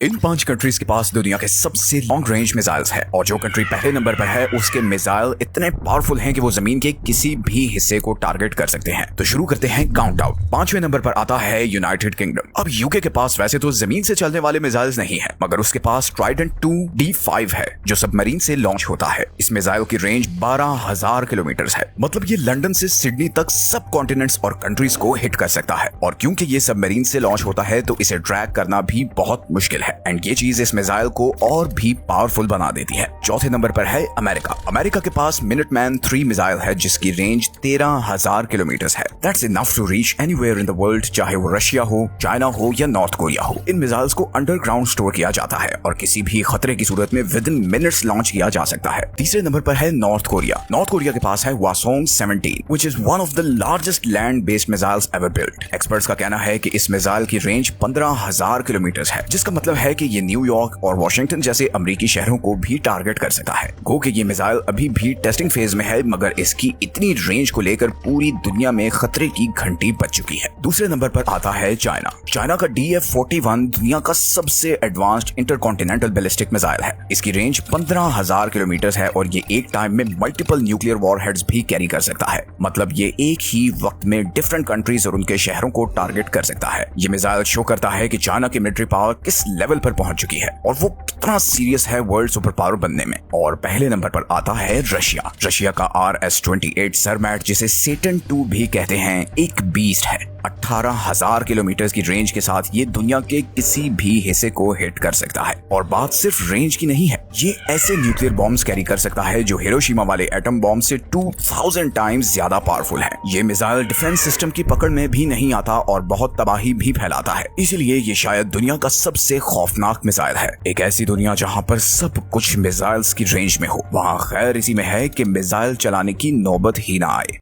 इन 5 countries के पास दुनिया के सबसे लॉन्ग रेंज मिसाइल्स है और जो कंट्री पहले नंबर पर है उसके मिसाइल इतने पावरफुल हैं कि वो जमीन के किसी भी हिस्से को टारगेट कर सकते हैं। तो शुरू करते हैं काउंटडाउन। 5वें नंबर पर आता है यूनाइटेड किंगडम। अब यूके के पास वैसे तो जमीन से चलने वाले मिसाइल्स नहीं है, मगर उसके पास ट्राइडेंट 2D5 है जो सबमरीन से लॉन्च होता है। इस मिसाइल की रेंज 12,000 किलोमीटर है। मतलब ये लंदन से सिडनी तक सब कॉन्टिनेंट्स और कंट्रीज को हिट कर सकता है। और क्योंकि ये सबमरीन से लॉन्च होता है तो इसे ट्रैक करना भी बहुत मुश्किल है एंड ये चीज इस मिसाइल को और भी पावरफुल बना देती है। चौथे नंबर पर है अमेरिका। अमेरिका के पास मिनटमैन 3 मिसाइल है जिसकी रेंज 13,000 किलोमीटर है। That's enough to reach anywhere in the world, चाहे वो रशिया हो, चाइना हो या नॉर्थ कोरिया हो। इन मिसाइल्स को अंडरग्राउंड स्टोर किया जाता है और किसी भी खतरे की सूरत में विद इन मिनट्स लॉन्च किया जा सकता है। तीसरे नंबर पर है नॉर्थ कोरिया। नॉर्थ कोरिया के पास है वासोंग 17 which is one of the largest land based missiles ever built. Experts का कहना है कि इस मिसाइल की रेंज 15,000 किलोमीटर है, जिसका मतलब है कि ये न्यूयॉर्क और वॉशिंगटन जैसे अमेरिकी शहरों को भी टारगेट कर सकता है। गो कि ये मिसाइल अभी भी टेस्टिंग फेज में है, मगर इसकी इतनी रेंज को लेकर पूरी दुनिया में खतरे की घंटी बज चुकी है। दूसरे नंबर पर आता है चाइना। चाइना का DF-41 दुनिया का सबसे एडवांस्ड इंटरकॉन्टिनेंटल बैलिस्टिक मिसाइल है। इसकी रेंज 15,000 किलोमीटर है और ये एक टाइम में मल्टीपल न्यूक्लियर वॉरहेड्स भी कैरी कर सकता है। मतलब ये एक ही वक्त में डिफरेंट कंट्रीज और उनके शहरों को टारगेट कर सकता है। ये मिसाइल शो करता है कि चाइना की मिलिट्री पावर किस लेवल पर पहुंच चुकी है और वो कितना सीरियस है वर्ल्ड सुपर पावर बनने में। और पहले नंबर पर आता है रशिया। रशिया का RS-28 सरमैट, जिसे सेटन 2 भी कहते हैं, एक बीस्ट है। 18,000 किलोमीटर की रेंज के साथ ये दुनिया के किसी भी हिस्से को हिट कर सकता है। और बात सिर्फ रेंज की नहीं है, ये ऐसे न्यूक्लियर बॉम्ब्स कैरी कर सकता है जो हिरोशिमा वाले एटम बॉम्ब से 2000 टाइम्स ज्यादा पावरफुल है। ये मिसाइल डिफेंस सिस्टम की पकड़ में भी नहीं आता और बहुत तबाही भी फैलाता है। इसलिए ये शायद दुनिया का सबसे खौफनाक मिसाइल है। एक ऐसी दुनिया जहां पर सब कुछ मिसाइल्स की रेंज में हो, वहां खैर इसी में है कि मिसाइल चलाने की नौबत ही ना आए।